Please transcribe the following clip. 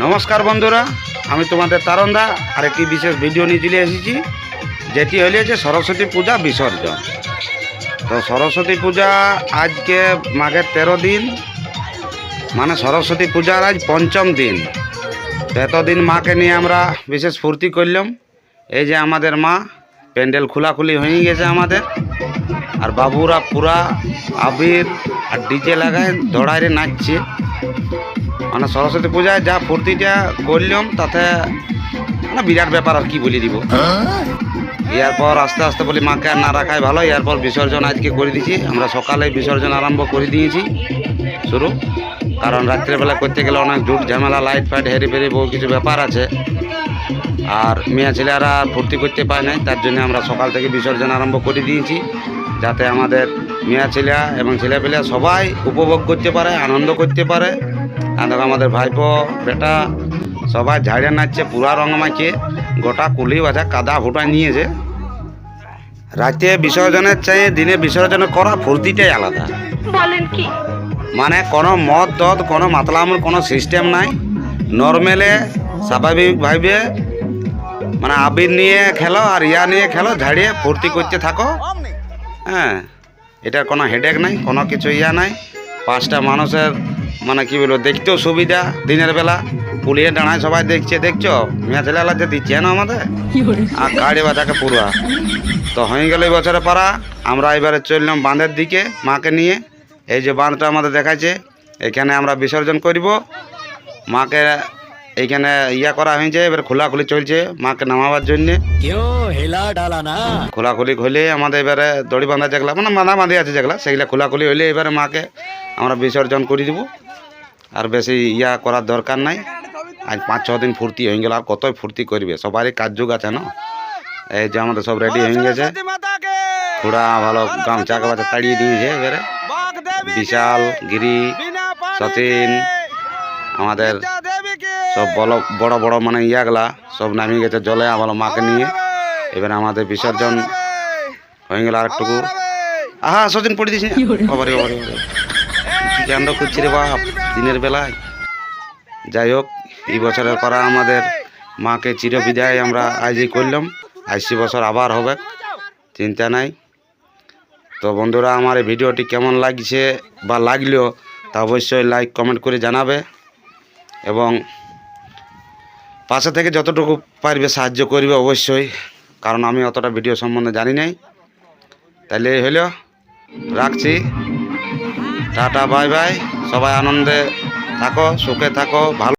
নমস্কার বন্ধুরা, আমি তোমাদের তারণদা আর একটি বিশেষ ভিডিও নিয়ে চলে এসেছি, যেটি হলো যে সরস্বতী পূজা বিসর্জন। তো সরস্বতী পূজা আজকে মাঘের 13 দিন, মানে সরস্বতী পূজার আজ পঞ্চম দিন। তো এতদিন মাকে নিয়ে আমরা বিশেষ ফুর্তি করলাম। এই যে আমাদের মা, প্যান্ডেল খোলাখুলি হয়ে গেছে আমাদের, আর বাবুরা পুরা আবির আর ডিজে লাগায় দৌড়াইরে নাচছে। মানে সরস্বতী পূজায় যা ফুর্তিটা করলাম তাতে মানে বিরাট ব্যাপার, আর কি বলে দিব। এরপর আস্তে আস্তে বলি মাকে আর না রাখাই ভালো। এরপর বিসর্জন আজকে করে দিয়েছি আমরা, সকালে বিসর্জন আরম্ভ করে দিয়েছি শুরু, কারণ রাত্রেবেলা করতে গেলে অনেক জুট ঝামেলা, লাইট ফাইট হেরি ফেরি বহু কিছু ব্যাপার আছে, আর মেয়ে ছেলেরা ফুর্তি করতে পায় নাই। তার জন্য আমরা সকাল থেকে বিসর্জন আরম্ভ করে দিয়েছি, যাতে আমাদের মেয়ে ছেলে এবং ছেলেপেলে সবাই উপভোগ করতে পারে, আনন্দ করতে পারে। আর আমাদের ভাইপো বেটা সবাই ঝাড়িয়ে নাচছে, পুরা রঙ মাখিয়ে গোটা কুলি বাজা কাদা ফুটা নিয়েছে। রাতে বিসর্জনের চাই দিনে বিসর্জন করা ফুর্তিটাই আলাদা। বলেন কি? মানে কোনো মদ টদ, কোনো মাতলামুর কোনো সিস্টেম নাই। নর্মেলে স্বাভাবিকভাবে মানে আবির নিয়ে খেলো আর ইয়া নিয়ে খেলো, ঝাড়িয়ে ফুর্তি করতে থাকো। হ্যাঁ, এটার কোনো হেডেক নাই, কোনো কিছু ইয়া নাই। 5টা মানুষের মানে কি বলবো, দেখতেও সুবিধা। দিনের বেলা পুলিয়ে দাঁড়ায় সবাই দেখছে, দেখছো মেয়ে ছেলেলা যে দিচ্ছে না আমাদের, আর গাড়ি বাজাকে পুরা। তো হয়ে গেল এই বছরে পারা। আমরা এবারে চললাম বাঁধের দিকে মাকে নিয়ে। এই যে বাঁধটা আমাদের দেখাচ্ছে, এখানে আমরা বিসর্জন করব মাকে। এইখানে ইয়া করা হয়েছে, এবার খোলাখুলি চলছে মাকে নামাবার জন্যে। খোলাখুলি হলে আমাদের এবারে দড়ি বাঁধা যেগুলা মানে বাঁধি আছে যেগুলা, সেগুলা খোলাখুলি হলে এবারে মাকে আমরা বিসর্জন করে দিব। আর বেশি ইয়া করার দরকার নাই। আজ 5-6 দিন ফুর্তি হয়ে গেল, আর কতই ফুর্তি করবে, সবারই কাজ যুগ আছে না। এই যে আমাদের সব রেডি হয়ে গেছে, পুরা ভালো গামছা কাছে তাড়িয়ে দিয়েছে। এবারে বিশাল, গিরি, সচিন, আমাদের সব বড় বড় মানে ইয়াগুলা সব নামিয়ে গেছে জলে ভালো মাকে নিয়ে। এবারে আমাদের বিসর্জন হয়ে গেল। আর একটুকু আহা সচিন পড়ে দিস, বাবারে বাবারে কি কাণ্ড করছি রে বাপ দিনের বেলায়। যাই হোক, এই বছরের পরা আমাদের মাকে চিরবিদায় আমরা আজই করলাম। আসছি বছর আবার হবে, চিন্তা নাই। তো বন্ধুরা, আমার এই ভিডিওটি কেমন লাগছে বা লাগলেও তা অবশ্যই লাইক কমেন্ট করে জানাবে, এবং পাশে থেকে যতটুকু পারবে সাহায্য করবে অবশ্যই, কারণ আমি অতটা ভিডিও সম্বন্ধে জানি নাই। তাহলে হলো, রাখছি, টাটা বাই বাই। সবাই আনন্দে থাকো, সুখে থাকো, ভালো।